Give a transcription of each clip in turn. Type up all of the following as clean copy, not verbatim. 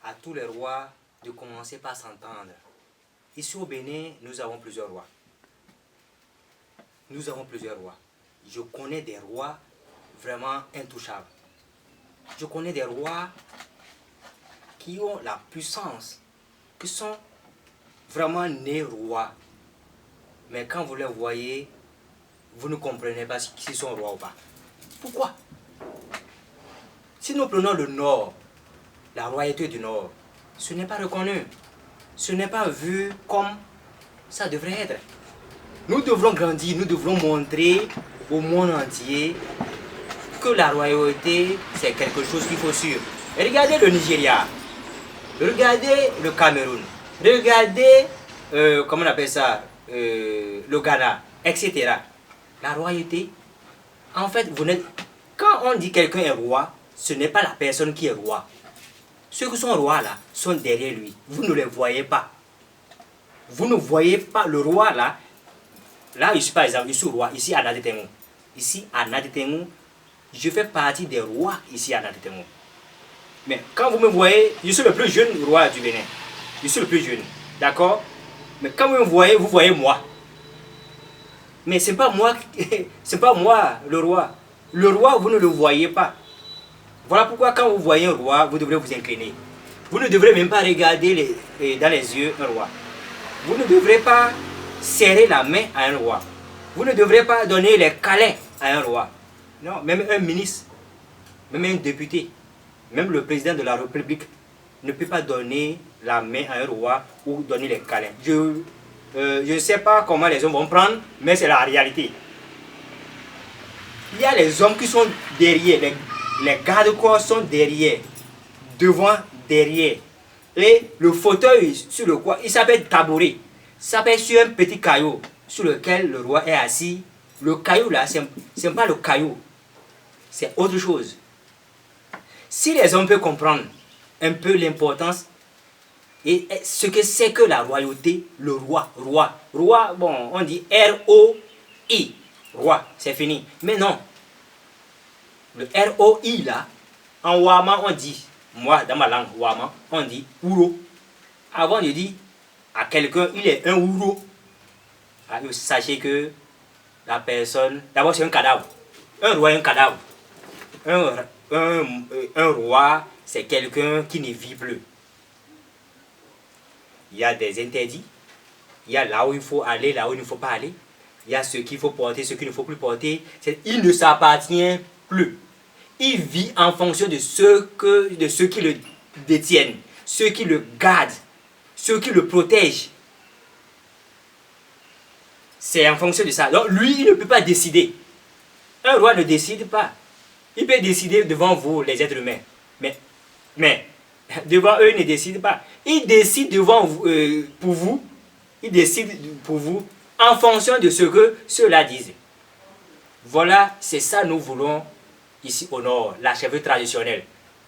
à tous les rois de commencer par s'entendre. Ici au Bénin, nous avons plusieurs rois. Nous avons plusieurs rois. Je connais des rois vraiment intouchables. Je connais des rois qui ont la puissance, qui sont vraiment nés rois. Mais quand vous les voyez, vous ne comprenez pas s'ils sont rois ou pas. Pourquoi? Si nous prenons le Nord, la royauté du Nord, ce n'est pas reconnu. Ce n'est pas vu comme ça devrait être. Nous devrons grandir, nous devrons montrer au monde entier que la royauté, c'est quelque chose qu'il faut suivre. Regardez le Nigeria, regardez le Cameroun, regardez, comment on appelle ça, le Ghana, etc. La royauté, en fait, quand on dit quelqu'un est roi, ce n'est pas la personne qui est roi. Ceux qui sont rois là, sont derrière lui. Vous ne les voyez pas. Vous ne voyez pas le roi là. Là, je suis par exemple, je suis roi, ici à Nadetengou. Ici à Nadetengou, je fais partie des rois ici à Nadetengou. Mais quand vous me voyez, je suis le plus jeune roi du Bénin. Je suis le plus jeune. D'accord? Mais quand vous me voyez, vous voyez moi. Mais ce n'est pas moi, c'est pas moi le roi. Le roi, vous ne le voyez pas. Voilà pourquoi quand vous voyez un roi, vous devrez vous incliner. Vous ne devrez même pas regarder dans les yeux un roi. Vous ne devrez pas serrer la main à un roi. Vous ne devrez pas donner les câlins à un roi. Non, même un ministre, même un député, même le président de la République ne peut pas donner la main à un roi ou donner les câlins. Je ne sais pas comment les hommes vont prendre, mais c'est la réalité. Il y a les hommes qui sont derrière, les gardes-corps sont derrière, devant, derrière. Et le fauteuil sur le quoi, il s'appelle tabouret. Ça s'appelle sur un petit caillou sur lequel le roi est assis. Le caillou là, ce n'est pas le caillou, c'est autre chose. Si les hommes peuvent comprendre un peu l'importance et ce que c'est que la royauté, le roi, bon, on dit R-O-I, roi, c'est fini. Mais non, le R-O-I là, en Wama on dit, moi dans ma langue Wama, on dit Ouro. Avant de dire à quelqu'un, il est un Ouro. Ah, sachez que la personne, d'abord c'est un cadavre. Un roi est un cadavre. Un roi, c'est quelqu'un qui ne vit plus. Il y a des interdits. Il y a là où il faut aller, là où il ne faut pas aller. Il y a ce qu'il faut porter, ce qu'il ne faut plus porter. Il ne s'appartient plus. Il vit en fonction de ceux qui le détiennent, ceux qui le gardent, ceux qui le protègent. C'est en fonction de ça. Donc lui, il ne peut pas décider. Un roi ne décide pas. Il peut décider devant vous, les êtres humains. Mais devant eux, il ne décide pas. Il décide devant vous, pour vous. Il décide pour vous en fonction de ce que ceux-là disent. Voilà, c'est ça nous voulons ici au Nord, la chèvre traditionnelle.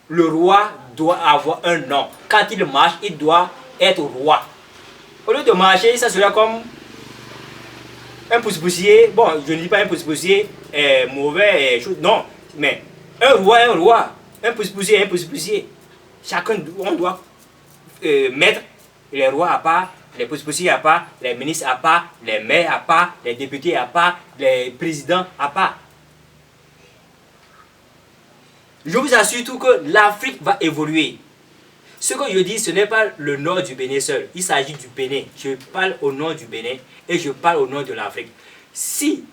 Le roi doit avoir un nom. Quand il marche, il doit être roi. Au lieu de marcher, ça serait comme un pousse-poussier. Bon, je ne dis pas un pousse-poussier mauvais, non. Mais un roi est un roi. Un pousse-poussier est un pousse-poussier. Chacun, on doit mettre les rois à part, les pousse-poussiers à part, les ministres à part, les maires à part, les députés à part, les présidents à part. Je vous assure tout que l'Afrique va évoluer. Ce que je dis, ce n'est pas le nord du Bénin seul. Il s'agit du Bénin. Je parle au nord du Bénin et je parle au nord de l'Afrique. Si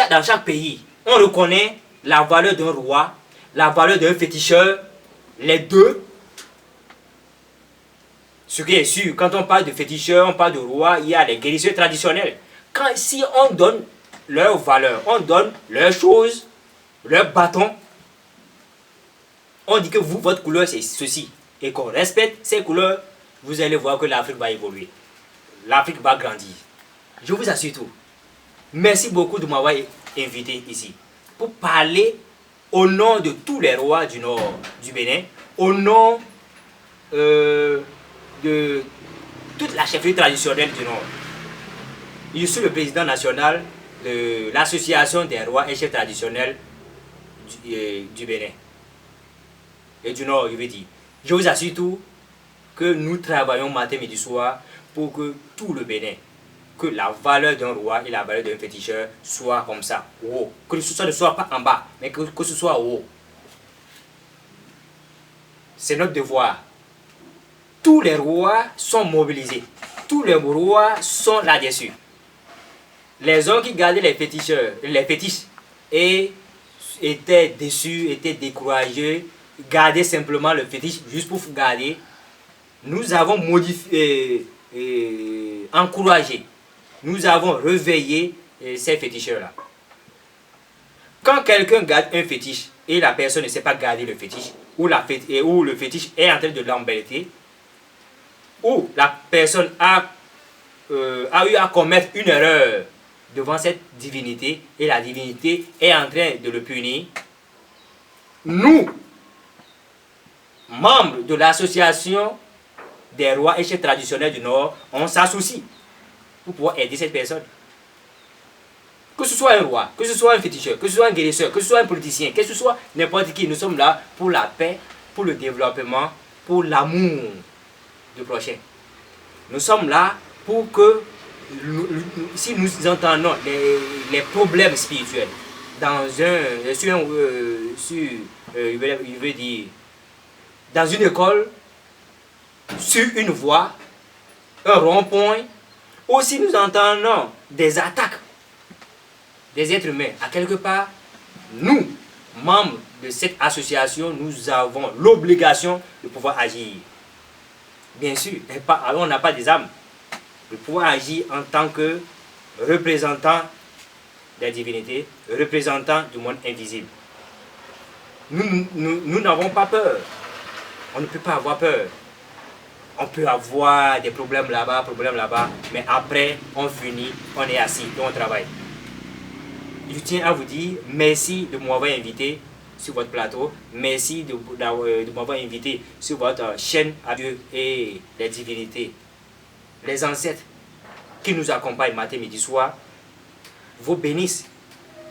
dans chaque pays, on reconnaît la valeur d'un roi, la valeur d'un féticheur, les deux, ce qui est sûr, quand on parle de féticheur, on parle de roi, il y a les guérisseurs traditionnels. Si on donne leur valeur, on donne leurs choses, leurs bâtons, on dit que vous, votre couleur, c'est ceci. Et qu'on respecte ces couleurs, vous allez voir que l'Afrique va évoluer. L'Afrique va grandir. Je vous assure tout. Merci beaucoup de m'avoir invité ici pour parler au nom de tous les rois du nord du Bénin, au nom de toute la chefferie traditionnelle du nord. Je suis le président national de l'association des rois et chefs traditionnels du Bénin. Et du nord, je veux dire. Je vous assure tout que nous travaillons matin, midi, soir pour que tout le Bénin, que la valeur d'un roi et la valeur d'un féticheur soient comme ça, haut. Que ce ne soit pas en bas, mais que ce soit haut. C'est notre devoir. Tous les rois sont mobilisés. Tous les rois sont là-dessus. Les hommes qui gardaient les fétiches, et étaient déçus, étaient découragés, gardaient simplement le fétiche juste pour garder. Nous avons modifié, encouragé, nous avons réveillé ces féticheurs-là. Quand quelqu'un garde un fétiche et la personne ne sait pas garder le fétiche, ou le fétiche est en train de l'embêter, ou la personne a eu à commettre une erreur devant cette divinité et la divinité est en train de le punir, nous, membres de l'association des rois et chefs traditionnels du Nord, on s'associe pour pouvoir aider cette personne. Que ce soit un roi, que ce soit un féticheur, que ce soit un guérisseur, que ce soit un politicien, que ce soit n'importe qui, nous sommes là pour la paix, pour le développement, pour l'amour du prochain. Nous sommes là pour que, si nous entendons les problèmes spirituels dans dans une école, sur une voie, un rond-point, ou si nous entendons des attaques des êtres humains à quelque part, nous, membres de cette association, nous avons l'obligation de pouvoir agir. Bien sûr, on n'a pas des âmes, de pouvoir agir en tant que représentant des divinités, représentant du monde invisible. Nous n'avons pas peur. On ne peut pas avoir peur. On peut avoir des problèmes là-bas, mais après, on finit, on est assis et on travaille. Je tiens à vous dire merci de m'avoir invité sur votre plateau. Merci de m'avoir invité sur votre chaîne à Dieu et les divinités. Les ancêtres qui nous accompagnent matin, midi, soir, vous bénissent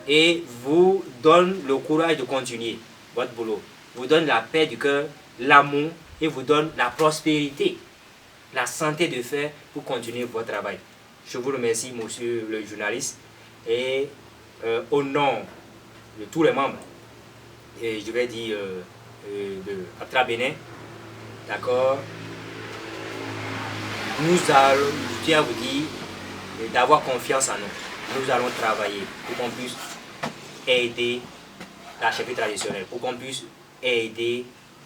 et vous donnent le courage de continuer votre boulot. Vous donnent la paix du cœur, l'amour et vous donnent la prospérité, la santé de faire pour continuer votre travail. Je vous remercie, monsieur le journaliste, et au nom de tous les membres, et je vais dire de Aptra Bénin, d'accord, je tiens à vous dire d'avoir confiance en nous. Nous allons travailler pour qu'on puisse aider la chefferie traditionnelle, pour qu'on puisse aider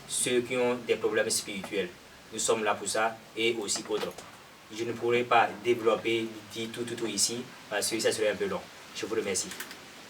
ceux qui ont des problèmes spirituels. Nous sommes là pour ça et aussi autres. Je ne pourrai pas développer, dire tout ici parce que ça serait un peu long. Je vous remercie.